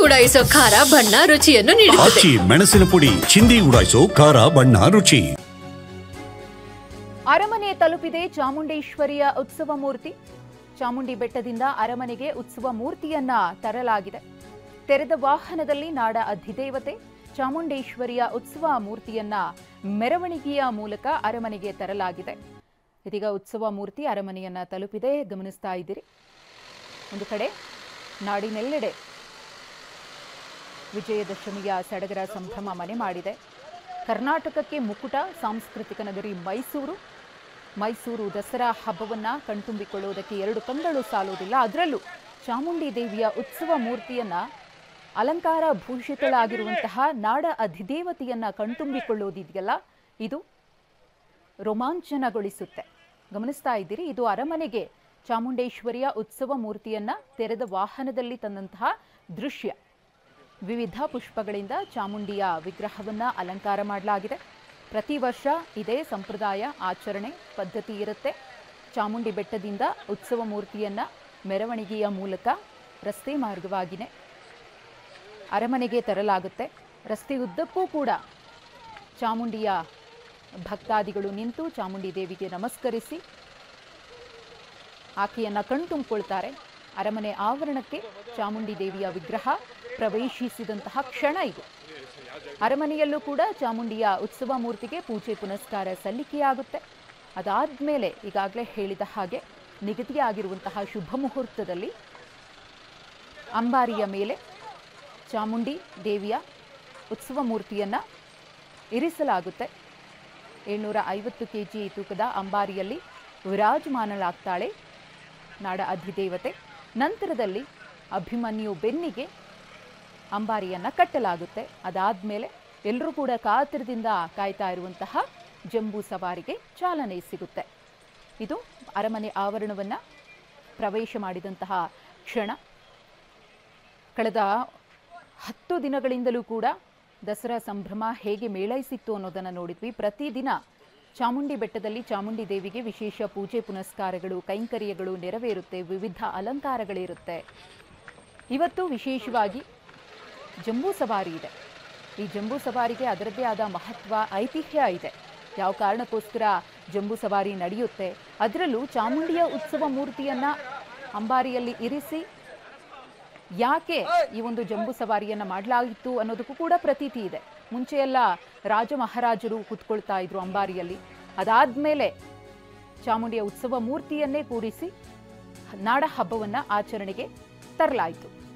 ಉಡಾಯಿಸೋ ಖಾರ ಬಣ್ಣ ರುಚಿಯನ್ನು ನೀಡುತ್ತದೆ. ಮೆಣಸಿನ ಪುಡಿ ಚಿಂದಿ ಉಡಾಯಿಸೋ ಖಾರ ಬಣ್ಣ ರುಚಿ. ಅರಮನೆ ತಲುಪಿದೆ ಚಾಮುಂಡೇಶ್ವರಿಯ ಉತ್ಸವ ಮೂರ್ತಿ. ಚಾಮುಂಡಿ ಬೆಟ್ಟದಿಂದ ಅರಮನೆಗೆ ಉತ್ಸವ ಮೂರ್ತಿಯನ್ನ ತರಲಾಗಿದೆ. ತೆರೆದ ವಾಹನದಲ್ಲಿ ನಾಡ ಅಧಿದೇವತೆ ಚಾಮುಂಡೇಶ್ವರಿಯ ಉತ್ಸವ ಮೂರ್ತಿಯನ್ನ ಮೆರವಣಿಗೆಯ ಮೂಲಕ ಅರಮನೆಗೆ ತರಲಾಗಿದೆ. ಇದೀಗ ಉತ್ಸವ ಮೂರ್ತಿ ಅರಮನೆಯನ್ನ ತಲುಪಿದೆ, ಗಮನಿಸ್ತಾ ಇದ್ದೀರಿ. ಒಂದು ಕಡೆ ನಾಡಿನೆಲ್ಲೆಡೆ ವಿಜಯದಶಮಿಯ ಸಡಗರ ಸಂಭ್ರಮ ಮನೆ ಮಾಡಿದೆ. ಕರ್ನಾಟಕಕ್ಕೆ ಮುಕುಟ, ಸಾಂಸ್ಕೃತಿಕ ನಗರಿ ಮೈಸೂರು ದಸರಾ ಹಬ್ಬವನ್ನ ಕಣ್ತುಂಬಿಕೊಳ್ಳುವುದಕ್ಕೆ 2 ಕಂಗಳು ಸಾಲುವುದಿಲ್ಲ. ಅದರಲ್ಲೂ ಚಾಮುಂಡಿ ದೇವಿಯ ಉತ್ಸವ ಮೂರ್ತಿಯನ್ನ ಅಲಂಕಾರ ಭೂಷಿತಳಾಗಿರುವಂತಹ ನಾಡ ಅಧಿದೇವತೆಯನ್ನ ಕಣ್ತುಂಬಿಕೊಳ್ಳುವುದಿದೆಯಲ್ಲ, ಇದು ರೋಮಾಂಚನಗೊಳಿಸುತ್ತೆ. ಗಮನಿಸ್ತಾ ಇದ್ದೀರಿ, ಇದು ಅರಮನೆಗೆ ಚಾಮುಂಡೇಶ್ವರಿಯ ಉತ್ಸವ ಮೂರ್ತಿಯನ್ನ ತೆರೆದ ವಾಹನದಲ್ಲಿ ತಂದಂತಹ ದೃಶ್ಯ. ವಿವಿಧ ಪುಷ್ಪಗಳಿಂದ ಚಾಮುಂಡಿಯ ವಿಗ್ರಹವನ್ನ ಅಲಂಕಾರ ಮಾಡಲಾಗಿದೆ. ಪ್ರತಿ ವರ್ಷ ಇದೇ ಸಂಪ್ರದಾಯ, ಆಚರಣೆ ಪದ್ಧತಿ ಇರುತ್ತೆ. ಚಾಮುಂಡಿ ಬೆಟ್ಟದಿಂದ ಉತ್ಸವ ಮೂರ್ತಿಯನ್ನ ಮೆರವಣಿಗೆಯ ಮೂಲಕ ರಸ್ತೆ ಮಾರ್ಗವಾಗಿಯೇ ಅರಮನೆಗೆ ತರಲಾಗುತ್ತೆ. ರಸ್ತೆ ಉದ್ದಕ್ಕೂ ಕೂಡ ಚಾಮುಂಡಿಯ ಭಕ್ತಾದಿಗಳು ನಿಂತು ಚಾಮುಂಡಿ ದೇವಿಗೆ ನಮಸ್ಕರಿಸಿ ಆಕೆಯನ್ನ ಕಣ್ತುಂಬಿಕೊಳ್ತಾರೆ. ಅರಮನೆ ಆವರಣಕ್ಕೆ ಚಾಮುಂಡಿ ದೇವಿಯ ವಿಗ್ರಹ ಪ್ರವೇಶಿಸಿದಂತಹ ಕ್ಷಣ ಇದು. ಅರಮನೆಯಲ್ಲೂ ಕೂಡ ಚಾಮುಂಡಿಯ ಉತ್ಸವ ಮೂರ್ತಿಗೆ ಪೂಜೆ ಪುನಸ್ಕಾರ ಸಲ್ಲಿಕೆಯಾಗುತ್ತೆ. ಅದಾದ್ಮೇಲೆ ಈಗಾಗಲೇ ಹೇಳಿದ ಹಾಗೆ ನಿಗದಿಯಾಗಿರುವಂತಹ ಶುಭ ಮುಹೂರ್ತದಲ್ಲಿ ಅಂಬಾರಿಯ ಮೇಲೆ ಚಾಮುಂಡಿ ದೇವಿಯ ಉತ್ಸವ ಮೂರ್ತಿಯನ್ನ ಇರಿಸಲಾಗುತ್ತೆ. 750 kg ತೂಕದ ಅಂಬಾರಿಯಲ್ಲಿ ವಿರಾಜಮಾನಳಾಗ್ತಾಳೆ ನಾಡ ಅಧಿದೇವತೆ. ನಂತರದಲ್ಲಿ ಅಭಿಮನ್ಯು ಬೆನ್ನಿಗೆ ಅಂಬಾರಿಯನ್ನ ಕಟ್ಟಲಾಗುತ್ತೆ. ಅದಾದ್ಮೇಲೆ ಎಲ್ಲರೂ ಕೂಡ ಕಾತರದಿಂದ ಕಾಯ್ತಾ ಇರುವಂತಹ ಜಂಬೂ ಸವಾರಿಗೆ ಚಾಲನೆ ಸಿಗುತ್ತೆ. ಇದು ಅರಮನೆ ಆವರಣವನ್ನ ಪ್ರವೇಶ ಮಾಡಿದಂತಹ ಕ್ಷಣ. ಕಳೆದ 10 ದಿನಗಳಿಂದಲೂ ಕೂಡ ದಸರಾ ಸಂಭ್ರಮ ಹೇಗೆ ಮೇಳೈಸಿತ್ತು ಅನ್ನೋದನ್ನು ನೋಡಿದ್ವಿ. ಪ್ರತಿದಿನ ಚಾಮುಂಡಿ ಬೆಟ್ಟದಲ್ಲಿ ಚಾಮುಂಡಿ ದೇವಿಗೆ ವಿಶೇಷ ಪೂಜೆ ಪುನಸ್ಕಾರಗಳು, ಕೈಂಕರ್ಯಗಳು ನೆರವೇರುತ್ತೆ, ವಿವಿಧ ಅಲಂಕಾರಗಳಿರುತ್ತೆ. ಇವತ್ತು ವಿಶೇಷವಾಗಿ ಜಂಬೂ ಸವಾರಿ ಇದೆ. ಈ ಜಂಬೂ ಸವಾರಿಗೆ ಅದರದ್ದೇ ಆದ ಮಹತ್ವ, ಐತಿಹ್ಯ ಇದೆ. ಯಾವ ಕಾರಣಕ್ಕೋಸ್ಕರ ಜಂಬೂ ಸವಾರಿ ನಡೆಯುತ್ತೆ, ಅದರಲ್ಲೂ ಚಾಮುಂಡಿಯ ಉತ್ಸವ ಮೂರ್ತಿಯನ್ನ ಅಂಬಾರಿಯಲ್ಲಿ ಇರಿಸಿ ಯಾಕೆ ಈ ಒಂದು ಜಂಬೂ ಸವಾರಿಯನ್ನ ಮಾಡಲಾಗಿತ್ತು ಅನ್ನೋದಕ್ಕೂ ಕೂಡ ಪ್ರತೀತಿ ಇದೆ. ಮುಂಚೆಯೆಲ್ಲ ರಾಜ ಮಹಾರಾಜರು ಕೂತ್ಕೊಳ್ತಾ ಇದ್ರು ಅಂಬಾರಿಯಲ್ಲಿ. ಅದಾದ್ಮೇಲೆ ಚಾಮುಂಡಿಯ ಉತ್ಸವ ಮೂರ್ತಿಯನ್ನೇ ಕೂರಿಸಿ ನಾಡ ಹಬ್ಬವನ್ನ ಆಚರಣೆಗೆ ತರಲಾಯಿತು.